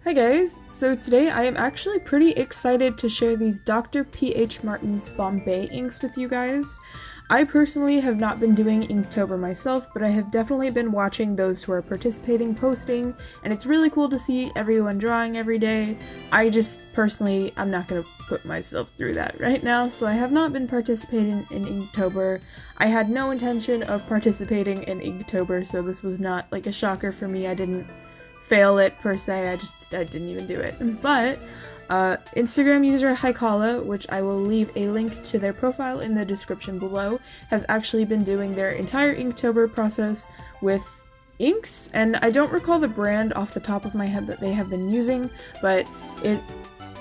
Hi guys! So today I am actually pretty excited to share these Dr. P.H. Martin's Bombay inks with you guys. I personally have not been doing Inktober myself, but I have definitely been watching those who are participating posting, and it's really cool to see everyone drawing every day. I just personally, I'm not going to put myself through that right now, so I have not been participating in Inktober. I had no intention of participating in Inktober, so this was not like a shocker for me. I didn't fail it per se, I didn't even do it. But Instagram user Haikala, which I will leave a link to their profile in the description below, has actually been doing their entire Inktober process with inks, and I don't recall the brand off the top of my head that they have been using, but it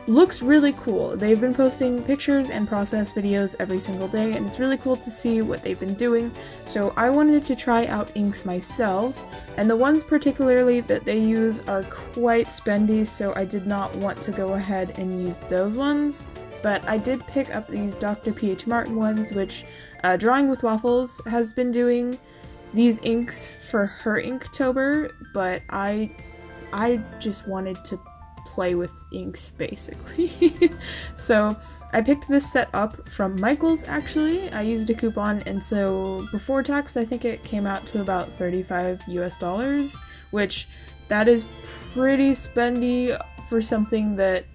looks really cool. They've been posting pictures and process videos every single day, and it's really cool to see what they've been doing. So I wanted to try out inks myself, and the ones particularly that they use are quite spendy, so I did not want to go ahead and use those ones. But I did pick up these Dr. P.H. Martin ones, which Drawing with Waffles has been doing these inks for her Inktober, but I just wanted to play with inks basically. So I picked this set up from Michael's actually. I used a coupon, and so before tax I think it came out to about $35 US, which that is pretty spendy for something that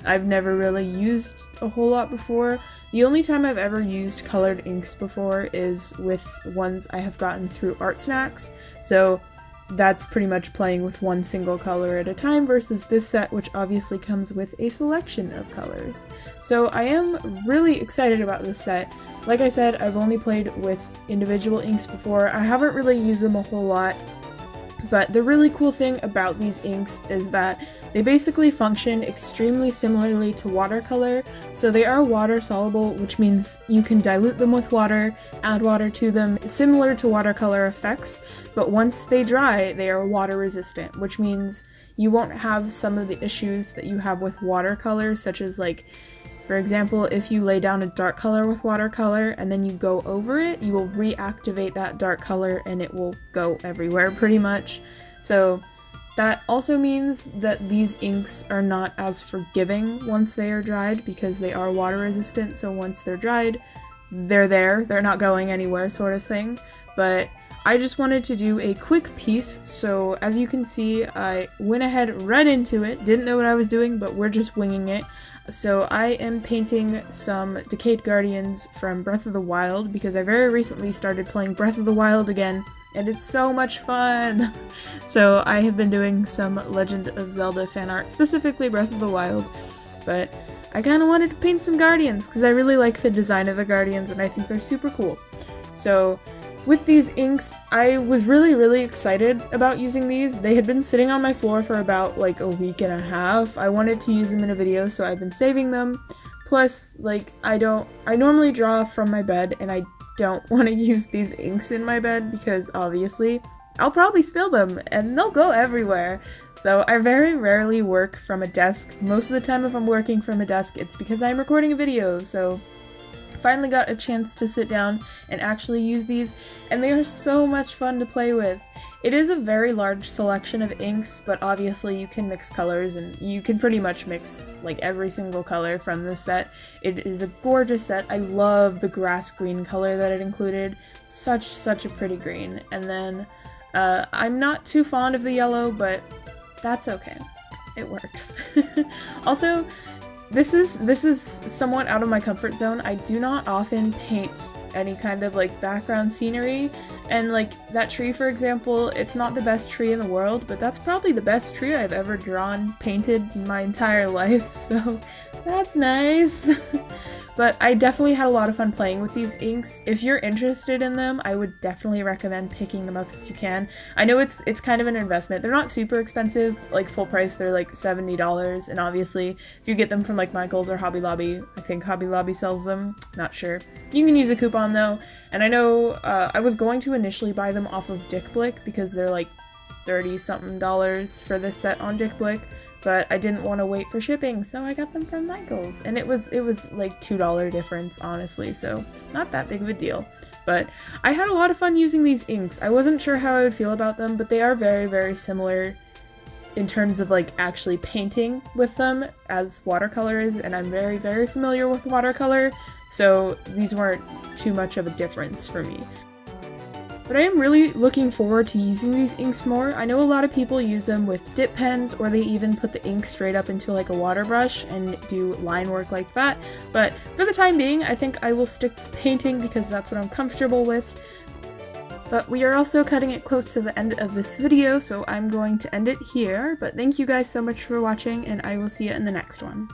I've never really used a whole lot before. The only time I've ever used colored inks before is with ones I have gotten through Art Snacks, so that's pretty much playing with one single color at a time versus this set, which obviously comes with a selection of colors. So I am really excited about this set. Like I said, I've only played with individual inks before. I haven't really used them a whole lot, but the really cool thing about these inks is that they basically function extremely similarly to watercolor. So they are water soluble, which means you can dilute them with water, add water to them, similar to watercolor effects, but once they dry, they are water resistant, which means you won't have some of the issues that you have with watercolor, such as like, for example, if you lay down a dark color with watercolor and then you go over it, you will reactivate that dark color and it will go everywhere pretty much. So that also means that these inks are not as forgiving once they are dried because they are water resistant, so once they're dried, they're there, they're not going anywhere sort of thing. But I just wanted to do a quick piece, so as you can see, I went ahead right into it, didn't know what I was doing, but we're just winging it. So I am painting some Decayed Guardians from Breath of the Wild because I very recently started playing Breath of the Wild again, and it's so much fun! So I have been doing some Legend of Zelda fan art, specifically Breath of the Wild, but I kind of wanted to paint some Guardians because I really like the design of the Guardians and I think they're super cool. So with these inks, I was really excited about using these. They had been sitting on my floor for about like a week and a half. I wanted to use them in a video, so I've been saving them. Plus, like, I normally draw from my bed, and I don't want to use these inks in my bed because obviously I'll probably spill them and they'll go everywhere. So I very rarely work from a desk. Most of the time if I'm working from a desk, it's because I'm recording a video, so finally got a chance to sit down and actually use these, and they are so much fun to play with. It is a very large selection of inks, but obviously you can mix colors, and you can pretty much mix like every single color from this set. It is a gorgeous set. I love the grass green color that it included. Such a pretty green. And then I'm not too fond of the yellow, but that's okay. It works. Also, This is somewhat out of my comfort zone. I do not often paint any kind of like background scenery, and like that tree for example, it's not the best tree in the world, but that's probably the best tree I've ever drawn, painted in my entire life, so that's nice. But I definitely had a lot of fun playing with these inks. If you're interested in them, I would definitely recommend picking them up if you can. I know it's kind of an investment. They're not super expensive, like full price, they're like $70, and obviously if you get them from like Michael's or Hobby Lobby, I think Hobby Lobby sells them, not sure. You can use a coupon though, and I know I was going to initially buy them off of Dick Blick because they're like $30-something for this set on Dick Blick, but I didn't want to wait for shipping, so I got them from Michael's, and it was like $2 difference, honestly, so not that big of a deal. But I had a lot of fun using these inks. I wasn't sure how I would feel about them, but they are very similar in terms of like actually painting with them as watercolors, and I'm very, very familiar with watercolor, so these weren't too much of a difference for me. But I am really looking forward to using these inks more. I know a lot of people use them with dip pens, or they even put the ink straight up into like a water brush and do line work like that. But for the time being, I think I will stick to painting because that's what I'm comfortable with. But we are also cutting it close to the end of this video, so I'm going to end it here. But thank you guys so much for watching, and I will see you in the next one.